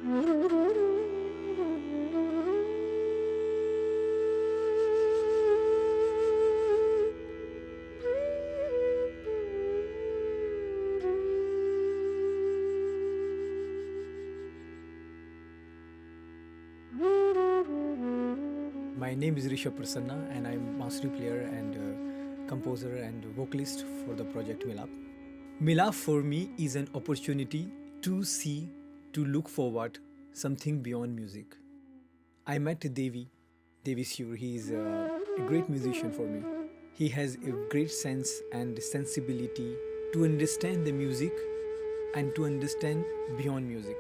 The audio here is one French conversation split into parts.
My name is Rishabh Prasanna and I'm master player and composer and vocalist for the project Milap. Milap for me is an opportunity to see, to look forward something beyond music. I met Devi Sur. He is a great musician for me. He has a great sense and sensibility to understand the music and to understand beyond music.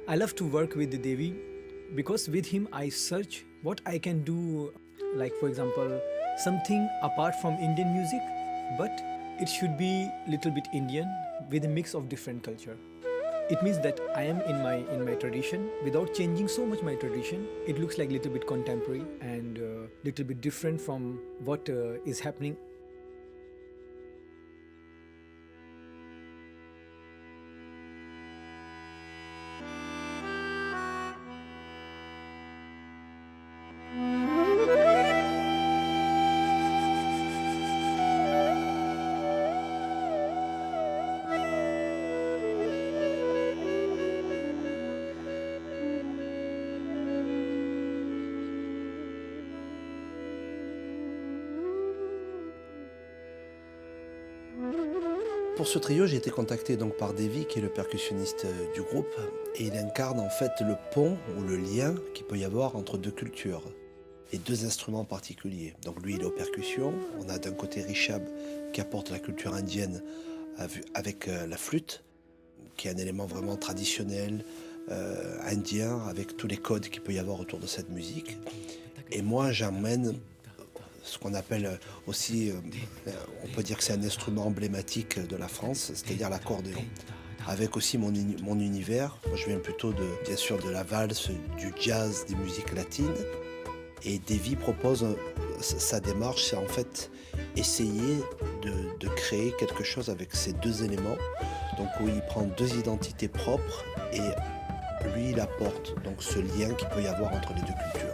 I love to work with Devi because with him I search what I can do, like for example, something apart from Indian music, but it should be little bit Indian with a mix of different culture. It means that I am in my tradition without changing so much my tradition. It looks like little bit contemporary and little bit different from what is happening. Pour ce trio, j'ai été contacté donc par Devi, qui est le percussionniste du groupe, et il incarne en fait le pont ou le lien qu'il peut y avoir entre deux cultures et deux instruments particuliers. Donc lui, il est aux percussions. On a d'un côté Rishabh qui apporte la culture indienne avec la flûte, qui est un élément vraiment traditionnel indien, avec tous les codes qu'il peut y avoir autour de cette musique. Et moi, j'emmène ce qu'on appelle aussi, on peut dire que c'est un instrument emblématique de la France, c'est-à-dire l'accordéon. Avec aussi mon univers, moi je viens plutôt bien sûr de la valse, du jazz, des musiques latines. Et Devi propose, sa démarche, c'est en fait essayer de créer quelque chose avec ces deux éléments. Donc où il prend deux identités propres et lui il apporte donc ce lien qu'il peut y avoir entre les deux cultures.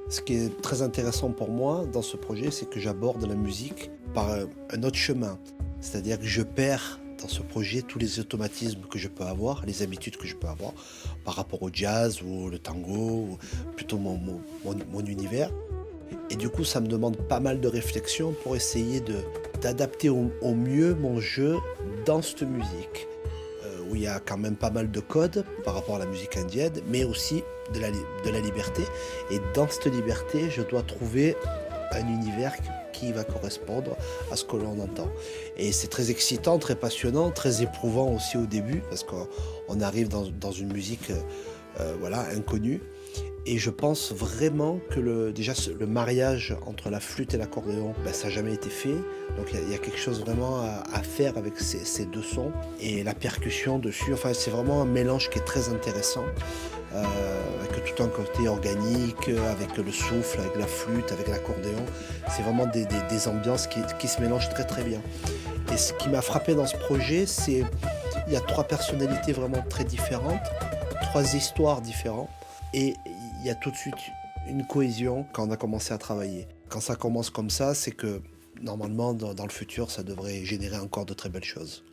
Ce qui est très intéressant pour moi dans ce projet, c'est que j'aborde la musique par un autre chemin. C'est-à-dire que je perds dans ce projet tous les automatismes que je peux avoir, les habitudes que je peux avoir par rapport au jazz ou le tango, ou plutôt mon univers. Et du coup, ça me demande pas mal de réflexion pour essayer d'adapter au mieux mon jeu dans cette musique, où il y a quand même pas mal de codes par rapport à la musique indienne, mais aussi de la liberté. Et dans cette liberté, je dois trouver un univers qui va correspondre à ce que l'on entend. Et c'est très excitant, très passionnant, très éprouvant aussi au début, parce qu'on arrive dans une musique inconnue. Et je pense vraiment que le mariage entre la flûte et l'accordéon, ça n'a jamais été fait. Donc il y a quelque chose vraiment à faire avec ces deux sons. Et la percussion dessus, enfin c'est vraiment un mélange qui est très intéressant. Avec tout un côté organique, avec le souffle, avec la flûte, avec l'accordéon. C'est vraiment des ambiances qui se mélangent très très bien. Et ce qui m'a frappé dans ce projet, c'est qu'il y a trois personnalités vraiment très différentes, trois histoires différentes. Et il y a tout de suite une cohésion quand on a commencé à travailler. Quand ça commence comme ça, c'est que normalement, dans le futur, ça devrait générer encore de très belles choses.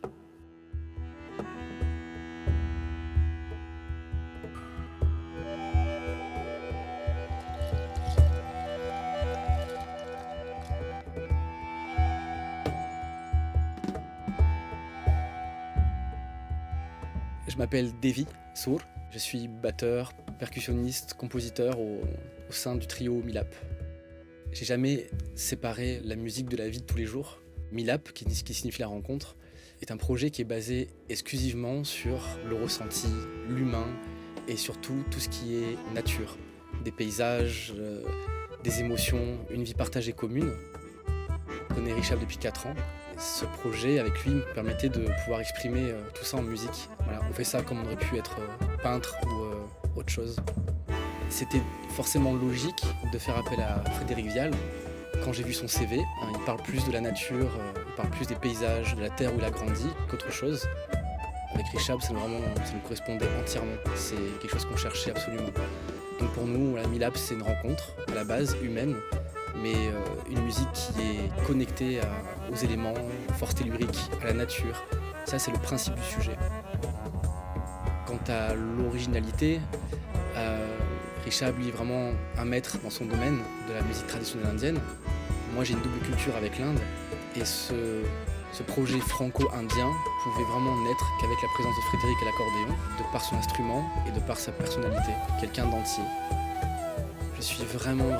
Je m'appelle Devi Sur, je suis batteur, percussionniste, compositeur au sein du trio Milap. J'ai jamais séparé la musique de la vie de tous les jours. Milap, qui signifie la rencontre, est un projet qui est basé exclusivement sur le ressenti, l'humain et surtout tout ce qui est nature. Des paysages, des émotions, une vie partagée commune. Je connais Richab depuis 4 ans. Et ce projet, avec lui, me permettait de pouvoir exprimer tout ça en musique. Voilà, on fait ça comme on aurait pu être peintre ou autre chose. C'était forcément logique de faire appel à Frédéric Vial. Quand j'ai vu son CV, il parle plus de la nature, il parle plus des paysages, de la terre où il a grandi qu'autre chose. Avec Richab, ça nous correspondait entièrement. C'est quelque chose qu'on cherchait absolument. Donc pour nous, la Milap, c'est une rencontre, à la base humaine, mais une musique qui est connectée aux éléments, aux forces telluriques, à la nature. Ça, c'est le principe du sujet. Quant à l'originalité, Richab, lui, est vraiment un maître dans son domaine de la musique traditionnelle indienne. Moi, j'ai une double culture avec l'Inde, et ce projet franco-indien pouvait vraiment naître qu'avec la présence de Frédéric à l'accordéon, de par son instrument et de par sa personnalité, quelqu'un d'entier. Je suis vraiment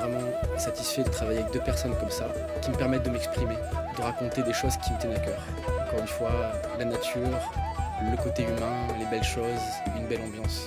satisfait de travailler avec 2 personnes comme ça, qui me permettent de m'exprimer, de raconter des choses qui me tiennent à cœur. Encore une fois, la nature, le côté humain, les belles choses, une belle ambiance.